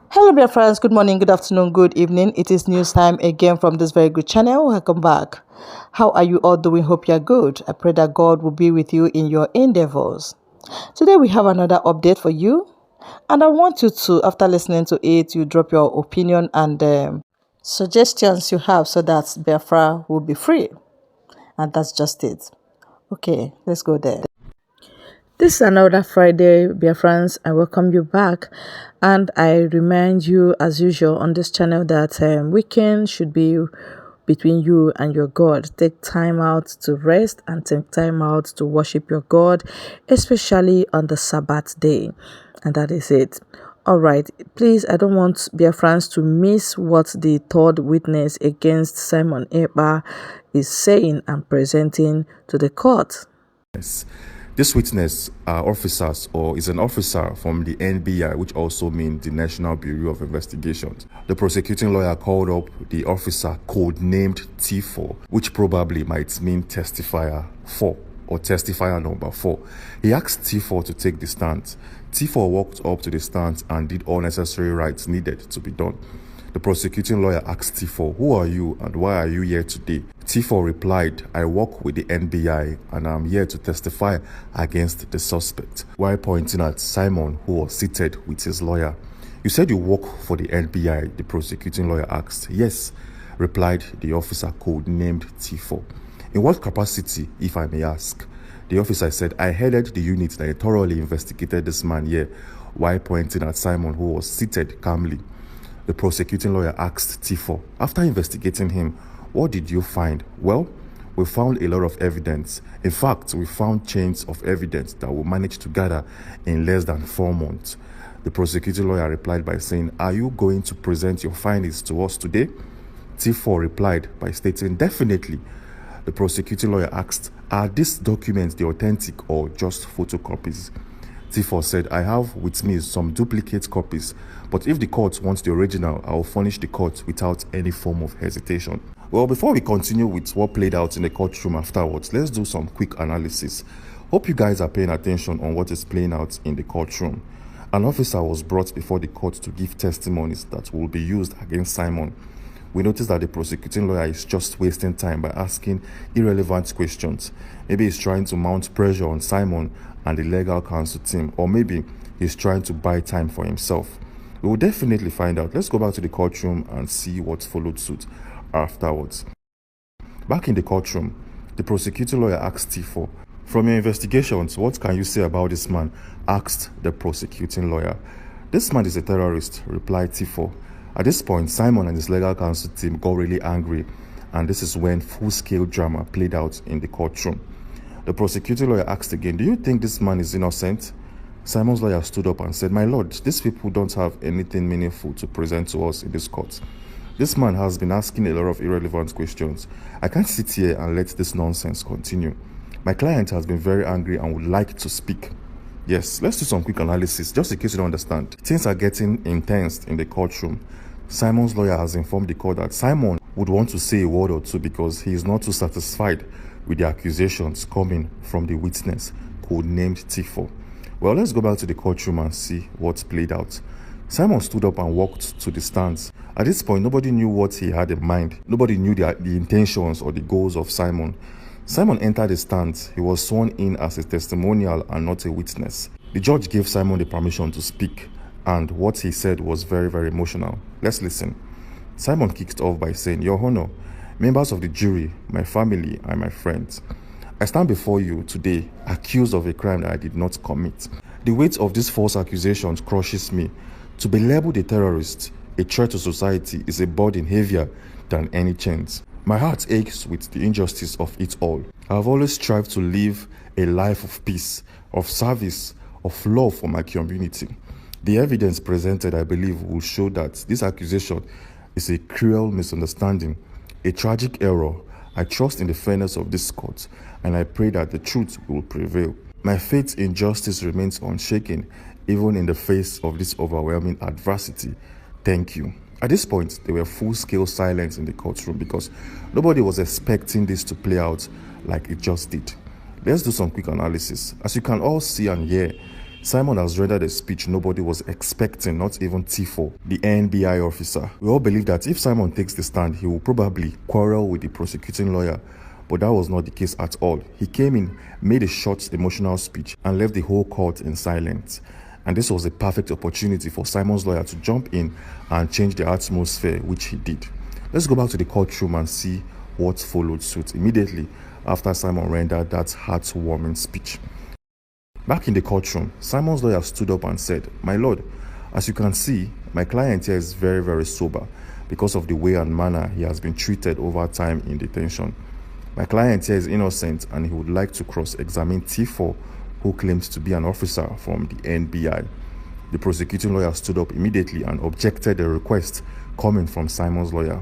Hello, dear friends. Good morning, good afternoon, good evening. It is news time again from this very good channel. Welcome back. How are you all doing? Hope you're good. I pray that God will be with you in your endeavors. Today, we have another update for you. And I want you to, after listening to it, you drop your opinion and suggestions you have so that Biafra will be free. And that's just it. Okay, let's go there. This is another Friday, dear friends. I welcome you back, and I remind you, as usual, on this channel that weekend should be between you and your God. Take time out to rest and take time out to worship your God, especially on the Sabbath day, and that is it. All right, please, I don't want dear friends to miss what the third witness against Simon Ekpa is saying and presenting to the court. Yes. This witness are officers or is an officer from the NBI, which also means the National Bureau of Investigations. The prosecuting lawyer called up the officer codenamed T4, which probably might mean testifier 4 or testifier number 4. He asked T4 to take the stand. T4 walked up to the stand and did all necessary rites needed to be done. The prosecuting lawyer asked T4, "Who are you and why are you here today?" T4 replied, "I work with the NBI and I'm here to testify against the suspect," while pointing at Simon, who was seated with his lawyer. "You said you work for the NBI," the prosecuting lawyer asked. "Yes," replied the officer codenamed T4. "In what capacity, if I may ask?" The officer said, "I headed the unit that thoroughly investigated this man here," while pointing at Simon, who was seated calmly. The prosecuting lawyer asked T4, "After investigating him, what did you find?" "Well, we found a lot of evidence. In fact, we found chains of evidence that we managed to gather in less than 4 months." The prosecuting lawyer replied by saying, "Are you going to present your findings to us today?" T4 replied by stating, "Definitely." The prosecuting lawyer asked, "Are these documents the authentic or just photocopies?" T4 said, "I have with me some duplicate copies, but if the court wants the original, I will furnish the court without any form of hesitation." Well, before we continue with what played out in the courtroom afterwards, let's do some quick analysis. Hope you guys are paying attention on what is playing out in the courtroom. An officer was brought before the court to give testimonies that will be used against Simon. We noticed that the prosecuting lawyer is just wasting time by asking irrelevant questions. Maybe he's trying to mount pressure on Simon and the legal counsel team, or maybe he's trying to buy time for himself. We will definitely find out. Let's go back to the courtroom and see what followed suit afterwards. Back in the courtroom, the prosecuting lawyer asked T4, "From your investigations, what can you say about this man?" asked the prosecuting lawyer. "This man is a terrorist," replied T4. At this point, Simon and his legal counsel team got really angry, and this is when full-scale drama played out in the courtroom. The prosecuting lawyer asked again, "Do you think this man is innocent?" Simon's lawyer stood up and said, "My lord, these people don't have anything meaningful to present to us in this court. This man has been asking a lot of irrelevant questions. I can't sit here and let this nonsense continue. My client has been very angry and would like to speak." Yes, let's do some quick analysis, just in case you don't understand. Things are getting intense in the courtroom. Simon's lawyer has informed the court that Simon would want to say a word or two because he is not too satisfied with the accusations coming from the witness, codenamed T4. Well, let's go back to the courtroom and see what played out. Simon stood up and walked to the stands. At this point, nobody knew what he had in mind. Nobody knew the intentions or the goals of Simon. Simon entered the stands. He was sworn in as a testimonial and not a witness. The judge gave Simon the permission to speak, and what he said was very, very emotional. Let's listen. Simon kicked off by saying, "Your Honor, members of the jury, my family, and my friends, I stand before you today accused of a crime that I did not commit. The weight of these false accusations crushes me. To be labeled a terrorist, a threat to society, is a burden heavier than any chains. My heart aches with the injustice of it all. I have always strived to live a life of peace, of service, of love for my community. The evidence presented, I believe, will show that this accusation is a cruel misunderstanding, a tragic error. I trust in the fairness of this court, and I pray that the truth will prevail. My faith in justice remains unshaken, even in the face of this overwhelming adversity. Thank you." At this point, there were full-scale silence in the courtroom because nobody was expecting this to play out like it just did. Let's do some quick analysis. As you can all see and hear, Simon has rendered a speech nobody was expecting, not even T4, the NBI officer. We all believe that if Simon takes the stand, he will probably quarrel with the prosecuting lawyer, but that was not the case at all. He came in, made a short, emotional speech, and left the whole court in silence. And this was a perfect opportunity for Simon's lawyer to jump in and change the atmosphere, which he did. Let's go back to the courtroom and see what followed suit immediately after Simon rendered that heartwarming speech. Back in the courtroom, Simon's lawyer stood up and said, "My lord, as you can see, my client here is very, very sober because of the way and manner he has been treated over time in detention. My client here is innocent and he would like to cross-examine T4, who claims to be an officer from the NBI. The prosecuting lawyer stood up immediately and objected the request coming from Simon's lawyer.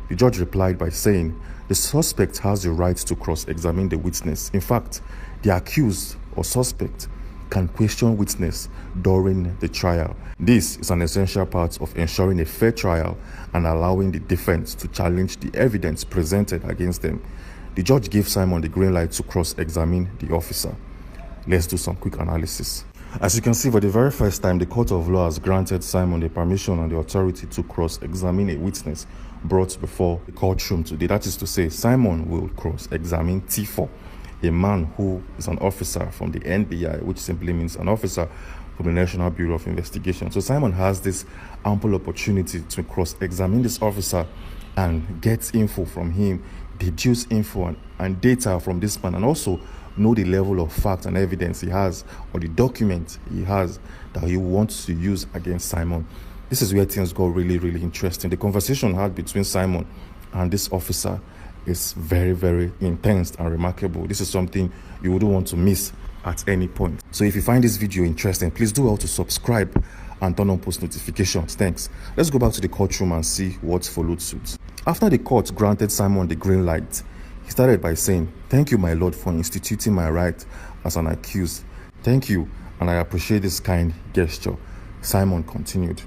The judge replied by saying, the suspect has the right to cross-examine the witness. In fact, the accused or suspect can question witness during the trial. This is an essential part of ensuring a fair trial and allowing the defense to challenge the evidence presented against them. The judge gave Simon the green light to cross-examine the officer. Let's do some quick analysis. As you can see, for the very first time, the court of law has granted Simon the permission and the authority to cross-examine a witness brought before the courtroom today. That is to say, Simon will cross-examine T4, a man who is an officer from the NBI, which simply means an officer from the National Bureau of Investigation. So Simon has this ample opportunity to cross-examine this officer and get info from him, deduce info and data from this man, and also know the level of fact and evidence he has, or the document he has that he wants to use against Simon. This is where things got really, really interesting. The conversation had between Simon and this officer is very, very intense and remarkable. This is something you wouldn't want to miss at any point. So if you find this video interesting, please do well to subscribe and turn on post notifications. Thanks. Let's go back to the courtroom and see what followed suit. After the court granted Simon the green light, he started by saying, "Thank you, my lord, for instituting my right as an accused. Thank you, and I appreciate this kind gesture." Simon continued.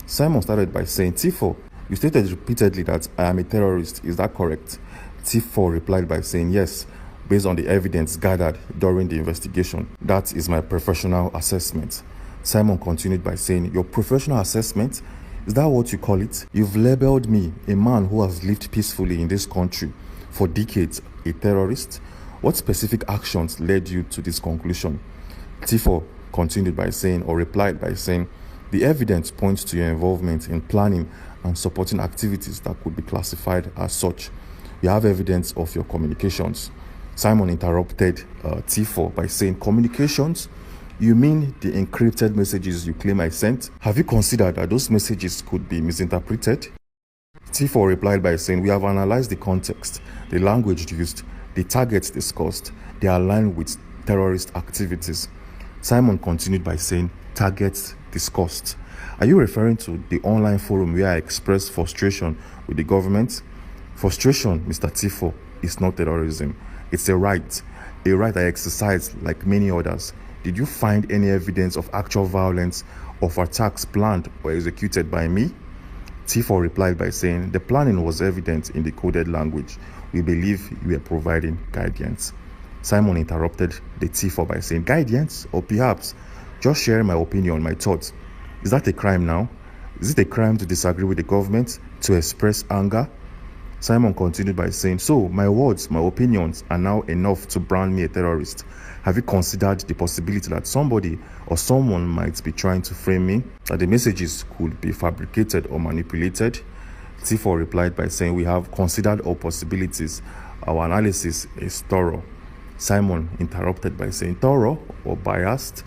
Simon started by saying, "T4, you stated repeatedly that I am a terrorist. Is that correct?" T4 replied by saying, "Yes, based on the evidence gathered during the investigation. That is my professional assessment." Simon continued by saying, "Your professional assessment? Is that what you call it? You've labeled me, a man who has lived peacefully in this country for decades, a terrorist. What specific actions led you to this conclusion?" T4 continued by saying, or replied by saying, "The evidence points to your involvement in planning and supporting activities that could be classified as such. You have evidence of your communications." Simon interrupted T4 by saying, "Communications? You mean the encrypted messages you claim I sent? Have you considered that those messages could be misinterpreted?" T4 replied by saying, "We have analyzed the context, the language used, the targets discussed. They align with terrorist activities." Simon continued by saying, "Targets discussed. Are you referring to the online forum where I expressed frustration with the government?" Frustration, Mr. T4, is not terrorism. It's a right I exercise like many others. Did you find any evidence of actual violence, of attacks planned or executed by me? T4 replied by saying, "The planning was evident in the coded language. We believe you were providing guidance." Simon interrupted the T4 by saying, "Guidance? Or perhaps just sharing my opinion, my thoughts. Is that a crime now? Is it a crime to disagree with the government, to express anger?" Simon continued by saying, "So my words, my opinions are now enough to brand me a terrorist. Have you considered the possibility that somebody or someone might be trying to frame me, that the messages could be fabricated or manipulated?" T4 replied by saying, "We have considered all possibilities. Our analysis is thorough." Simon interrupted by saying, "Thorough or biased?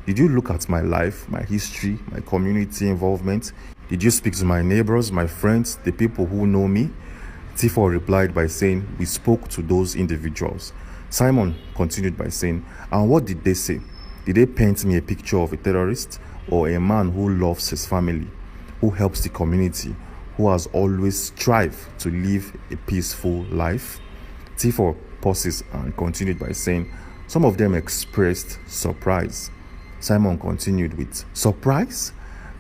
Did you look at my life, my history, my community involvement? Did you speak to my neighbors, my friends, the people who know me?" T4 replied by saying, "We spoke to those individuals." Simon continued by saying, "And what did they say? Did they paint me a picture of a terrorist or a man who loves his family, who helps the community, who has always strived to live a peaceful life?" T4 pauses and continued by saying, "Some of them expressed surprise." Simon continued with, "Surprise?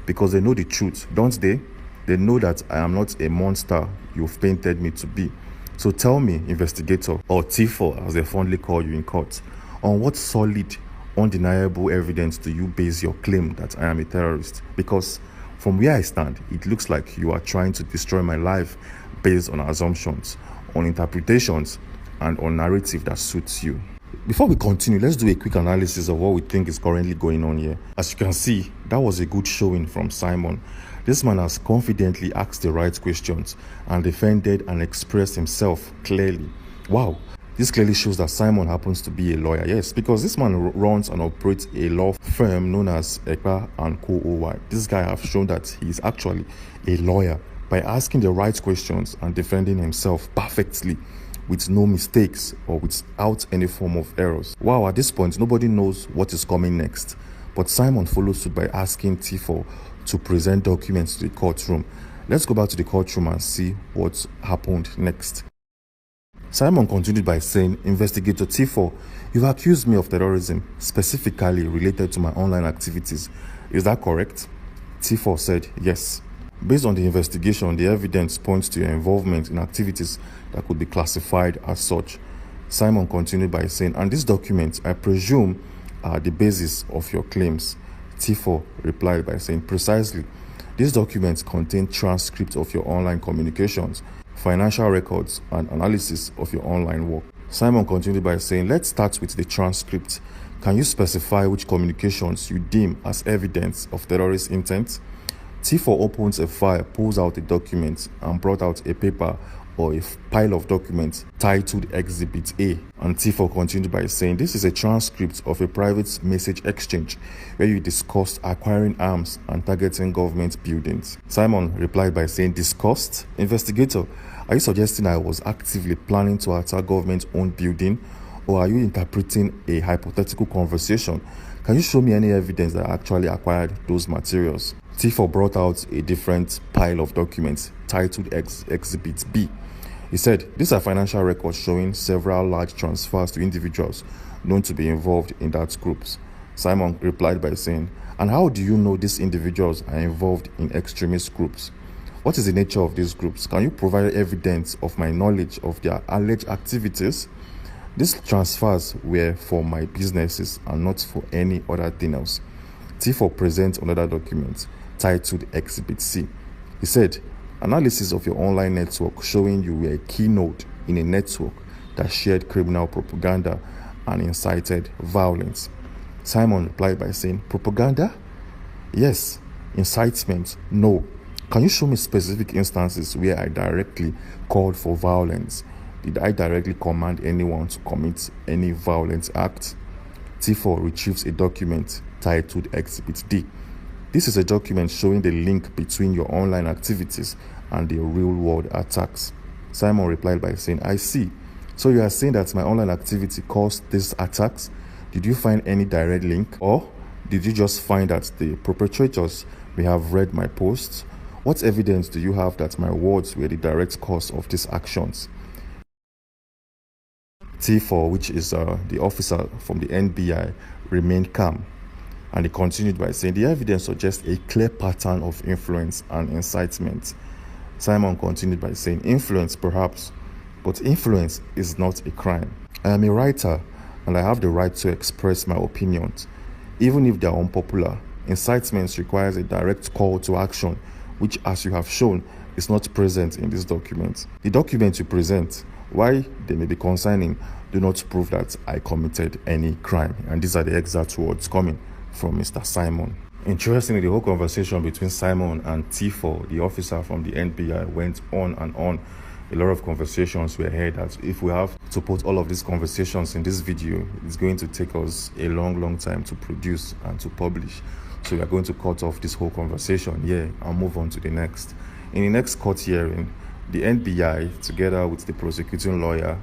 Because they know the truth, don't they? They know that I am not a monster you've painted me to be. So tell me, investigator, or T4 as they fondly call you in court, on what solid, undeniable evidence do you base your claim that I am a terrorist? Because from where I stand, it looks like you are trying to destroy my life based on assumptions, on interpretations, and on narrative that suits you. Before we continue, let's do a quick analysis of what we think is currently going on here. As you can see, that was a good showing from Simon. This man has confidently asked the right questions and defended and expressed himself clearly. Wow, this clearly shows that Simon happens to be a lawyer. Yes, because this man runs and operates a law firm known as Ekpa and Co. This guy has shown that he is actually a lawyer by asking the right questions and defending himself perfectly, with no mistakes or without any form of errors. Wow, at this point, nobody knows what is coming next. But Simon follows suit by asking T4 to present documents to the courtroom. Let's go back to the courtroom and see what happened next. Simon continued by saying, "Investigator T4, you've accused me of terrorism, specifically related to my online activities. Is that correct?" T4 said, "Yes. Based on the investigation, the evidence points to your involvement in activities that could be classified as such." Simon continued by saying, "And these documents, I presume, are the basis of your claims." T4 replied by saying, "Precisely. These documents contain transcripts of your online communications, financial records, and analysis of your online work." Simon continued by saying, "Let's start with the transcript. Can you specify which communications you deem as evidence of terrorist intent?" T4 opens a file, pulls out a document, and brought out a paper or a pile of documents titled Exhibit A. And T4 continued by saying, "This is a transcript of a private message exchange where you discussed acquiring arms and targeting government buildings." Simon replied by saying, "Discussed? Investigator, are you suggesting I was actively planning to attack government-owned building, or are you interpreting a hypothetical conversation? Can you show me any evidence that I actually acquired those materials?" T4 brought out a different pile of documents titled Exhibit B. He said, "These are financial records showing several large transfers to individuals known to be involved in that groups." Simon replied by saying, "And how do you know these individuals are involved in extremist groups? What is the nature of these groups? Can you provide evidence of my knowledge of their alleged activities? These transfers were for my businesses and not for any other thing else." T4 presents another document titled Exhibit C. He said, "Analysis of your online network showing you were a key node in a network that shared criminal propaganda and incited violence." Simon replied by saying, "Propaganda? Yes. Incitement? No. Can you show me specific instances where I directly called for violence? Did I directly command anyone to commit any violent act?" T4 retrieves a document titled Exhibit D. This is a document showing the link between your online activities and the real-world attacks. Simon replied by saying, "I see. So you are saying that my online activity caused these attacks? Did you find any direct link? Or did you just find that the perpetrators may have read my posts? What evidence do you have that my words were the direct cause of these actions?" T4, which is the officer from the NBI, remained calm. And he continued by saying, "The evidence suggests a clear pattern of influence and incitement." Simon continued by saying, "Influence perhaps, but influence is not a crime. I am a writer and I have the right to express my opinions, even if they are unpopular. Incitement requires a direct call to action, which, as you have shown, is not present in this document. The document you present, while they may be concerning, do not prove that I committed any crime." And these are the exact words coming from Mr. Simon. Interestingly, the whole conversation between Simon and T4, the officer from the NBI, went on and on. A lot of conversations were had that if we have to put all of these conversations in this video, it's going to take us a long time to produce and to publish. So we are going to cut off this whole conversation here and move on to the next. In the next court hearing, the NBI, together with the prosecuting lawyer,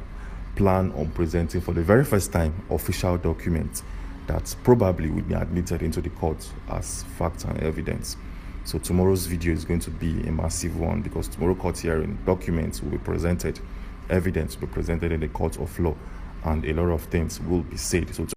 plan on presenting for the very first time official documents that probably will be admitted into the court as fact and evidence. So tomorrow's video is going to be a massive one, because tomorrow court hearing, documents will be presented, evidence will be presented in the court of law, and a lot of things will be said. So